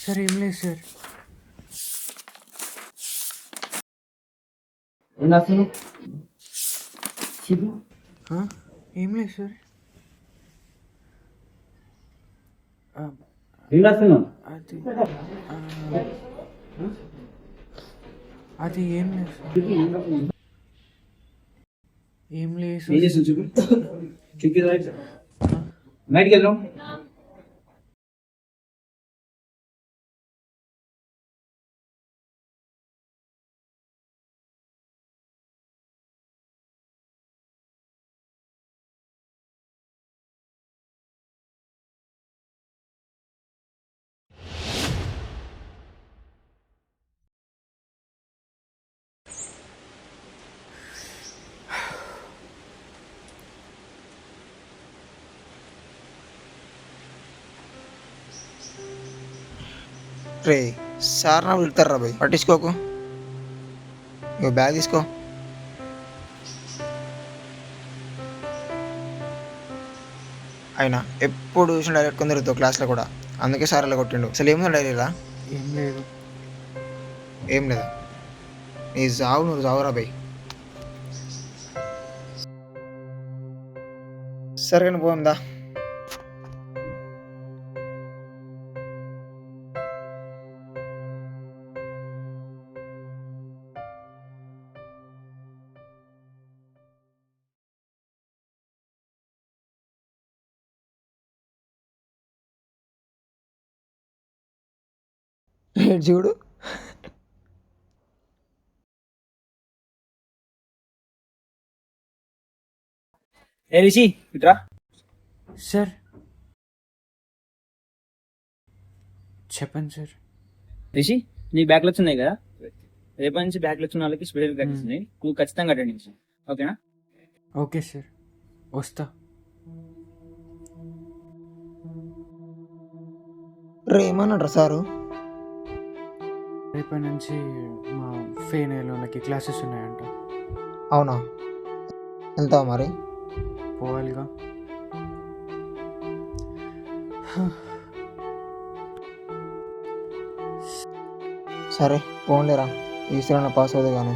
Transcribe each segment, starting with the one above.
Sir ఏం లేదు sir. ఏం రాస్తున్నావు? ఆ? ఏం లేదు సార్. ఆ, ఏం రాస్తున్నావు? అది ఆ, అది ఏం లేదు సార్. ఏం లేదు ఏం సార్. చేస్తుంది చూపు. చూపి రైట్. ఆ, బయటికి వెళ్దాం. రే సార్ నా పిలుతారా భయ్, పట్టించుకోకు. ఇగో బ్యాగ్ తీసుకో. అయినా ఎప్పుడు చూసిన డైరెక్ట్ కొందరుతావు క్లాస్లో కూడా, అందుకే సార్ అలా కొట్టిండు. అసలు ఏముంది డైరీలా? ఏం లేదు. ఏం లేదా? నీ జావు నువ్వు జావురా భయ్. సరే కానీ పోందా. చూడు. ఏ రిషి ఇట్రా. సార్ చెప్పండి సార్. రిషి నీ బ్యాక్లు వచ్చినాయి కదా, రేపటి నుంచి బ్యాక్లు వచ్చిన వాళ్ళకి స్పెషల్ ప్రాక్టీస్ ఉన్నాయి. నువ్వు ఖచ్చితంగా అటెండ్ చేసి, ఓకేనా? ఓకే సార్, వస్తా. రే ఏమన్నాడు సారు? రేపటి నుంచి మా ఫైనల్కి క్లాసెస్ ఉన్నాయంట. అవునా, వెళ్తావా మరి? పోవాలిగా. సరే పోన్లేరా, ఈసారి పాస్ అవుతుంది కానీ.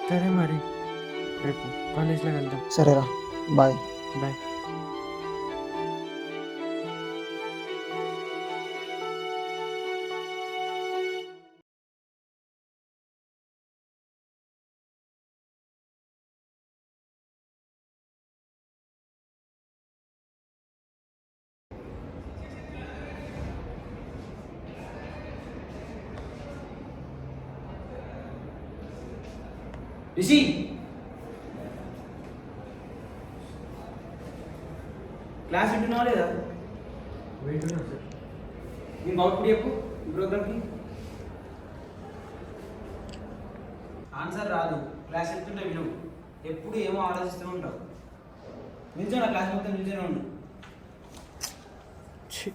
సరే మరి, రేపు కాలేజ్లో వెళ్దాం. సరేరా, బాయ్. బాయ్. రిషి క్లాస్ వింటున్నావా లేదా? వింటున్నా సార్. నేను అవుట్పుట్ చెప్పు ఈ ప్రోగ్రామ్కి. ఆన్సర్ రాదు, క్లాస్ చెప్తుంటే విను. ఎప్పుడు ఏమో ఆలోచిస్తూ ఉంటావు. నిల్చోనా, క్లాస్ మొత్తం నిల్చొని ఉండు. ఛీ.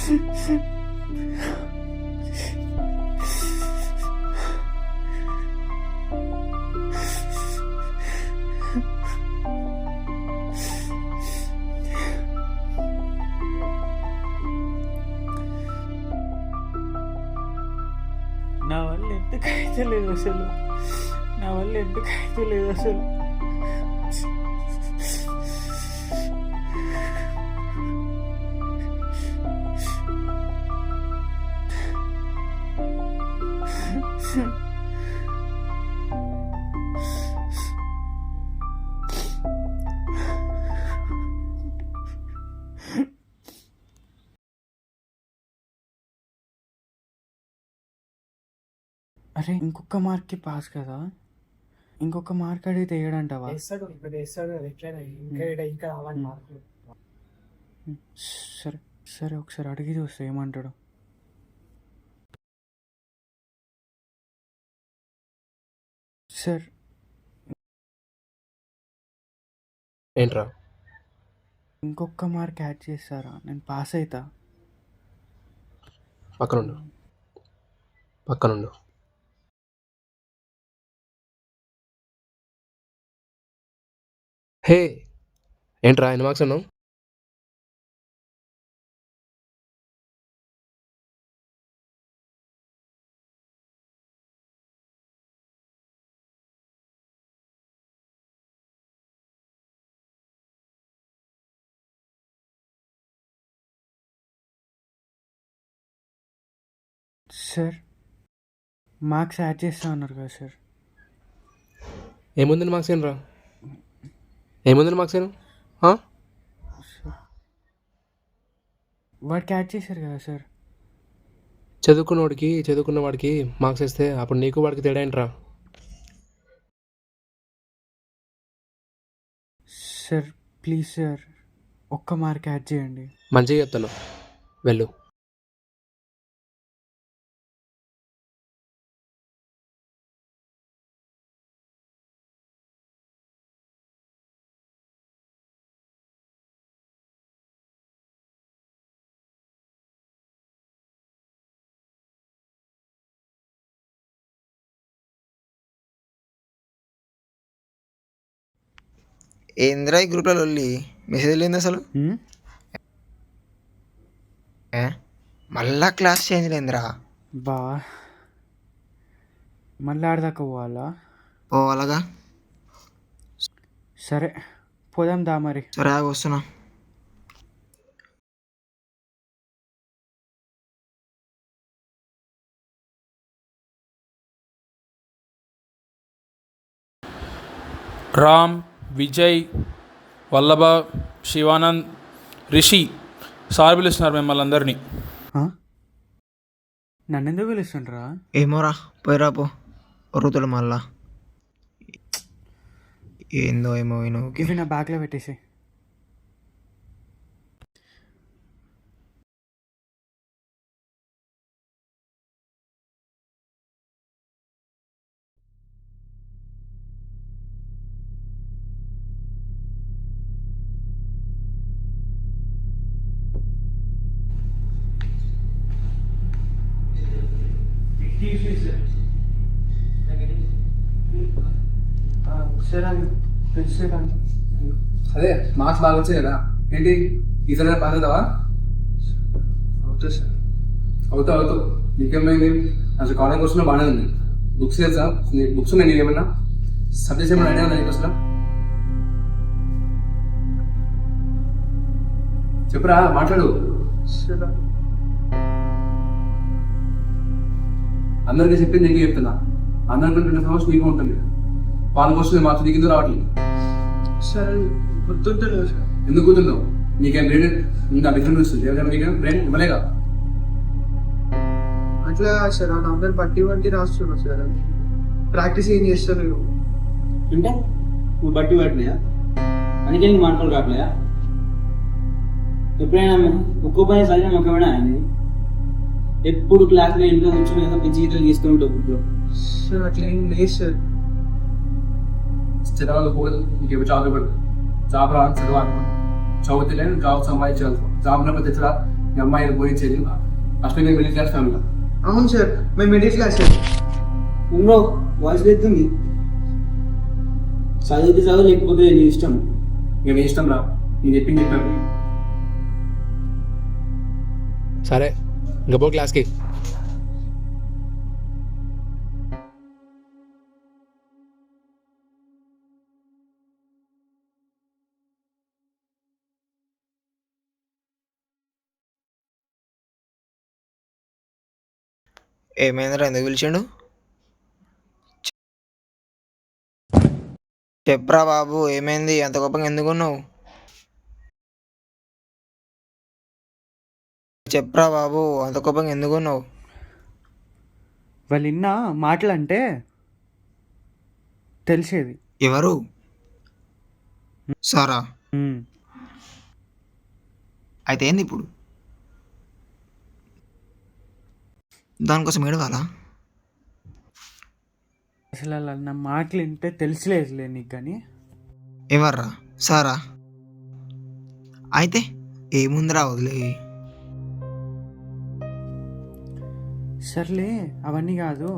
నా వల్ల ఎందుకు అయితే లేదు అసలు, నా వల్ల ఎందుకు అయితే లేదు అసలు. అరే ఇంకొక మార్క్కి పాస్ కదా, ఇంకొక మార్క్ అడిగితే వేయడంటావా? వేస్తాడు, ఇప్పుడు వేస్తాడు ఎట్లయినా. ఇంకా రావాలి మార్కులు. సరే సరే ఒకసారి అడిగి చూస్తే ఏమంటాడు. సార్ ఏంట్రా? ఇంకొక మార్క్ యాడ్ చేస్తారా, నేను పాస్ అవుతా. పక్కనుండు, పక్కనుండు. హే, ఏంట్రా ఎన్ని మార్క్స్ అన్నావు? సార్ మార్క్స్ యాడ్ చేస్తా అన్నారు కదా సార్. ఏముందని మార్క్స్ ఏంట్రా? ఏముందని మార్క్స్ ఏను? వాడికి యాడ్ చేశారు కదా సార్. చదువుకున్న వాడికి మార్క్స్ వేస్తే అప్పుడు నీకు వాడికి తేడా ఏంట్రా? సార్ ప్లీజ్ సార్, ఒక్క మార్క్ యాడ్ చేయండి. మంచిగా చెప్తాను, వెళ్ళు. ఏంద్రా ఈ గ్రూప్లో వెళ్ళి మెసేజ్ లేదు అసలు. మళ్ళా క్లాస్ చేంజ్ లేదురా. బా మళ్ళీ ఆడదాకా పోవాలా? పోవాలగా. సరే పోదాం దా మరి. సరే ఆగు, వస్తున్నా. రామ్, విజయ్, వల్లభ, శివానంద్, రిషి సార్ పిలుస్తున్నారు మిమ్మల్ని అందరినీ. నన్ను ఎందుకు పిలుస్తుండ్రా? ఏమోరా, పోయిరా పో. ఒరుగుతాడు మళ్ళా. ఏందో ఏమో నువ్వు. ఇవి నా బ్యాగ్లో పెట్టేసి. అదే మార్క్స్ బాగా వచ్చాయి కదా, ఏంటి ఈసారి పాస్ అవుతావా? అవుతుంది సార్. అవుతావు. నీకేమైంది? అసలు కాలేజ్ వస్తున్నా బాగానే ఉంది. బుక్స్ తెలుసా? బుక్స్ ఉన్నాయి నీకు ఏమన్నా? సబ్జెక్ట్స్ ఏమైనా ఐడియా ఉందా నీకు అసలు? చెప్పురా, మాట్లాడు. అందరికీ చెప్పింది నీకే చెప్తున్నా. అందరికీ 2 సంవత్సరాలు నీకు ఉంటుంది. వాళ్ళకి వస్తుంది మార్క్స్, నీకు ఎందుకు రావట్లేదు? సార్ గుర్తుంటుంది సార్. ఎందుకు గుర్తుందో? నీకేం బ్రెయిన్ ఇంకా డిఫరెంట్ వస్తుంది. నీకేం బ్రెయిన్ ఇవ్వలేగా? అట్లా సార్, అందరు బట్టి రాస్తున్నారు సార్. ప్రాక్టీస్ ఏం చేస్తారు మీరు? అంటే నువ్వు బట్టి పట్టినాయా? అందుకే నీకు మాటలు రావట్లేదా? ఎప్పుడైనా ఒక్కో పని చదివిన ముఖ్యమైన ఆయన ఎప్పుడు క్లాస్లో ఇంట్లో కూర్చొని ఏదో పిచ్చి గీతలు గీస్తూ ఉంటావు. సార్ అట్లా ఏం లేదు సార్. చదవాలి పోదు, నీకేమో జాబ్ పడుతుంది. జాబ్ రావాలి, చదవాలి. చదువుతలేను, జాబ్ సంపాదించాలి. జాబ్ నెంబర్ తెచ్చరా మీ అమ్మాయి పోయించేది ఫస్ట్ మేము మిడిల్ క్లాస్ ఫ్యామిలీ. అవును సార్, మేము middle class sir. Bro voice ఎత్తుంది. చదివితే చదువు, లేకపోతే నీ ఇష్టం. మేము ఇష్టం రా, నేను చెప్పింది చెప్పాను. సరే ఇంకా పో క్లాస్కి. ఏమైందిరా, ఎందుకు పిలిచిండు? చెప్పరా బాబు, ఏమైంది? అంత కోపంగా ఎందుకున్నావు? చెప్పరా బాబు, అంత కోపంగా ఎందుకున్నావు? వాళ్ళు విన్న మాటలంటే తెలిసేది. ఎవరు? సారా? అయితే ఏంది ఇప్పుడు? దానికోసం ఏడవాలా? అసలు అలా నా మాటలు వింటే తెలిసిలేదులే నీకు. కానీ ఎవర్రా? సారా? అయితే ఏముందిరా, వదిలే. సర్లే, అవన్నీ కాదు.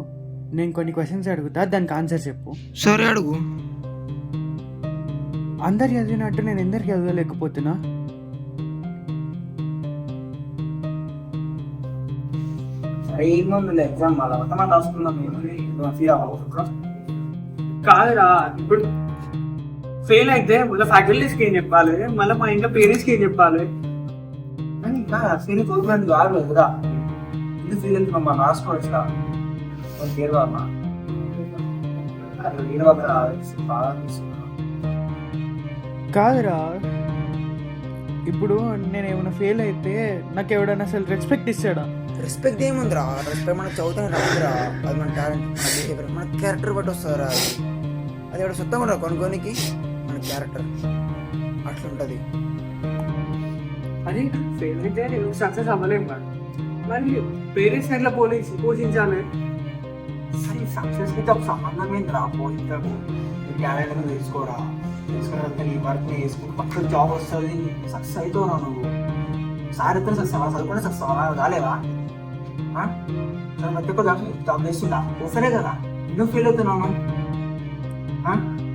నేను కొన్ని క్వశ్చన్స్ అడుగుతా, దానికి ఆన్సర్ చెప్పు. సరే అడుగు. అందరు చదివినట్టు నేను ఎందరికి చదవలేకపోతున్నా? ఏముంది ఎగ్జామ్ అలా మొత్తం రాసుకున్నాం. కాదురా, ఇప్పుడు ఫెయిల్ అయితే మళ్ళీ ఫ్యాకల్టీస్కి ఏం చెప్పాలి, మళ్ళీ మా ఇంట్లో పేరెంట్స్కి ఏం చెప్పాలి? కానీ ఇంకా ఫెయిల్ గవర్నమెంట్ కాదు కదా, ఇది ఫెయిల్ అయితే మనం రాసుకోవచ్చు. పేరు కాదమ్మా, బాగా కాదురా, ఇప్పుడు నేను ఏమైనా ఫెయిల్ అయితే నాకు ఎవడైనా అసలు రెస్పెక్ట్ ఇస్తాడా? రెస్పెక్ట్ ఏముందిరా, రెస్పెక్ట్ మనకు చదువుతానే రాదురా, అది మన టాలెంట్, మన క్యారెక్టర్ బట్టి వస్తుందిరా. అది ఎవడ సొంతం కూడా కొనుక్కోనికి మన క్యారెక్టర్ అట్లుంటుంది. అది ఫెయిల్ అయితే నేను సక్సెస్ అవ్వలేము కదా, మరి పేరెంట్స్ ఎట్లా పోషించాలి? సక్సెస్ కి ఒక సంబంధం ఏంటి రా, పోయింటాడు టాలెంట్ తెలుసుకోరా, తెలుసుకోవడానికి నీ వర్క్ వేసుకుని పక్కన జాబ్ వస్తుంది, సక్సెస్ అవుతావు నువ్వు. సార్ ఎక్కడ సక్సెస్ అవ్వాలి, చదువుకుంటే సక్సెస్ అవ్వాలి కాలేవా? ప్రతి ఒక్క జాబ్ చేస్తుందా, వస్తలే కదా, ఎందుకు ఫెయిల్ అవుతున్నాను?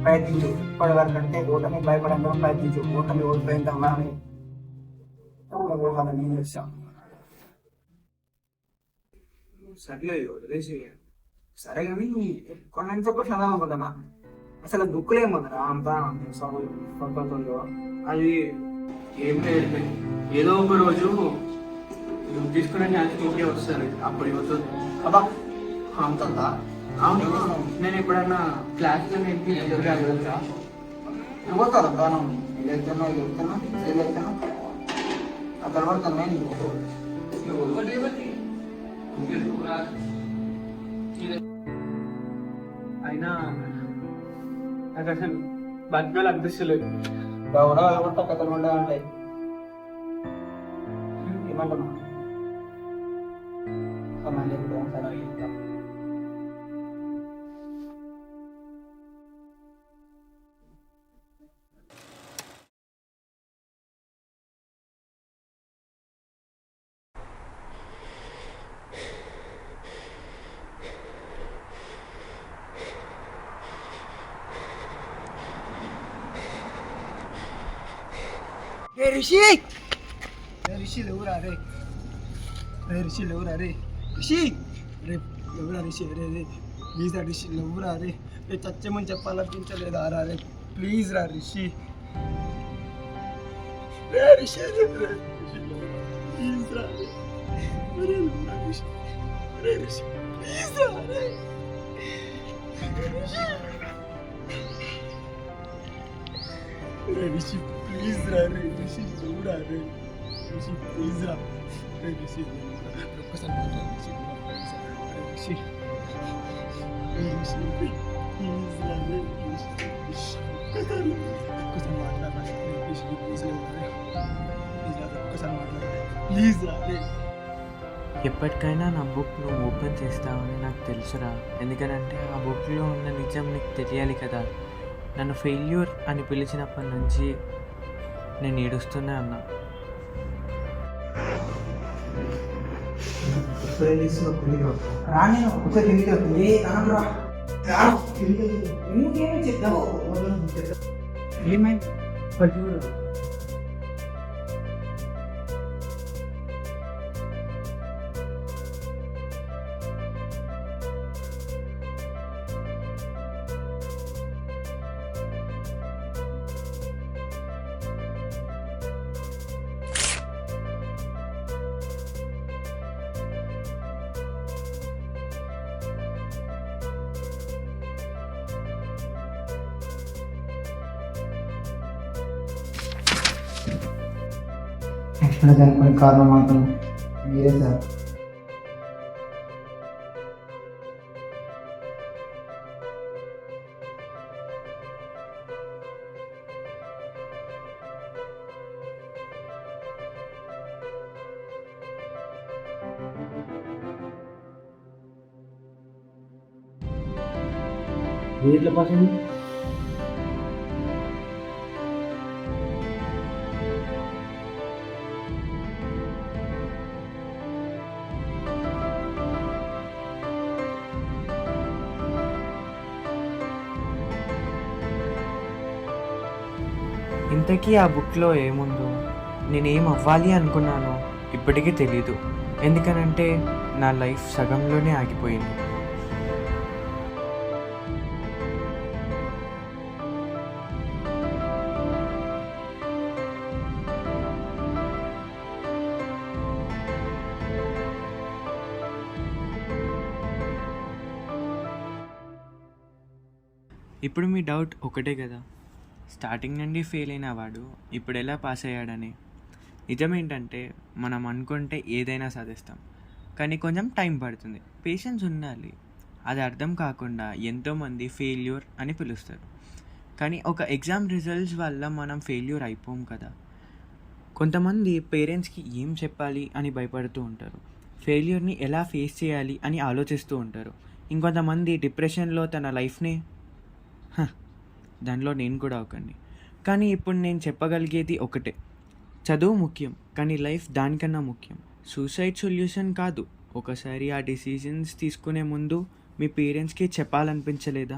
ప్రయత్నించు, ఇప్పటి వరకు అంటే ఓటమి భయపడంగా ప్రయత్నించు, ఓటమి ఓడిపోయిందమ్మా అని నేను వచ్చాను. సర్లే వదిలేసి, సరే కానీ కొన్ని చెప్పి చదవాలి అనుకుంటున్నా. అసలు బుక్లు ఏమన్నా అంతా చదువుతుందో అది ఏం లేదు, ఏదో ఒక రోజు తీసుకునే ఇంకే వస్తారు, అప్పుడు ఇవ్వతుంది. అబ్బా అంతా అవును, నేను ఎప్పుడన్నా క్లాస్లో నేను ఎదురుగా ఇవ్వతారు దానం వెళ్తున్నా వెళ్తున్నా అక్కడ పడుతున్నా అయినా నాకు అసలు బతకాలు అనిపిస్తలేదు. గౌరవ కథలు ఉండే ఉంటాయి. ఏమంటున్నా రిషి లేవురా రే, రిషి లేవురా రే, రిషి రే ఎవరా రిషి, రే రే ప్లీజ్ రా రిషి, లేవురా రే, రే చచ్చేమని చెప్పాలనిపించలేదా రా రే, ప్లీజ్ రా రిషి, రే రిషి ప్లీజ్ రా రే రిషి ప్లీజ్ రా రే, రిషి ప్లీజ్ రా రే, రిషి లేవురా రే, రిషి ప్లీజ్ రా రే, రిషి ఒక్కసారి రిషి రిషి రిషి ప్లీజ్ రా రే, రిషి ఒక్కసారి మాట్లాడరా రిషి, ప్లీజ్ రా ఒక్కసారి మాట్లాడరా ప్లీజ్ రా రే. ఎప్పటికైనా నా బుక్ నువ్వు ఓపెన్ చేస్తావని నాకు తెలుసురా, ఎందుకంటే ఆ బుక్లో ఉన్న నిజం నీకు తెలియాలి కదా. నన్ను ఫెయిల్యూర్ అని పిలిచినప్పటి నుంచి నేను ఏడుస్తూనే ఉన్నా. ఇప్పుడు ఏం చేస్తున్నావు తెలియదు రా నేను ఒకసారి కిందికి వస్తుంది ఏ రాను రా రాను ఎందుకేమి చెప్తావు ఏమైంది చూడు లక్ష్మణ చనిపోయిన కారణం మాత్రం మీరే సార్. వీటిలో పసండి ఇంతకీ ఆ బుక్లో ఏముందో నేనేం అవ్వాలి అనుకున్నానో ఇప్పటికీ తెలీదు. ఎందుకనంటే నా లైఫ్ సగంలోనే ఆగిపోయింది. ఇప్పుడు మీ డౌట్ ఒకటే కదా, స్టార్టింగ్ నుండి ఫెయిల్ అయిన వాడు ఇప్పుడు ఎలా పాస్ అయ్యాడని. నిజమేంటంటే మనం అనుకుంటే ఏదైనా సాధిస్తాం, కానీ కొంచెం టైం పడుతుంది, పేషెన్స్ ఉండాలి. అది అర్థం కాకుండా ఎంతోమంది ఫెయిల్యూర్ అని పిలుస్తారు. కానీ ఒక ఎగ్జామ్ రిజల్ట్స్ వల్ల మనం ఫెయిల్యూర్ అయిపోం కదా. కొంతమంది పేరెంట్స్కి ఏం చెప్పాలి అని భయపడుతూ ఉంటారు, ఫెయిల్యూర్ని ఎలా ఫేస్ చేయాలి అని ఆలోచిస్తూ ఉంటారు. ఇంకొంతమంది డిప్రెషన్లో తన లైఫ్ని దానిలో నేను కూడా ఒకండి. కానీ ఇప్పుడు నేను చెప్పగలిగేది ఒకటే, చదువు ముఖ్యం, కానీ లైఫ్ దానికన్నా ముఖ్యం. సూసైడ్ సొల్యూషన్ కాదు. ఒకసారి ఆ డిసిజన్స్ తీసుకునే ముందు మీ పేరెంట్స్కి చెప్పాలనిపించలేదా?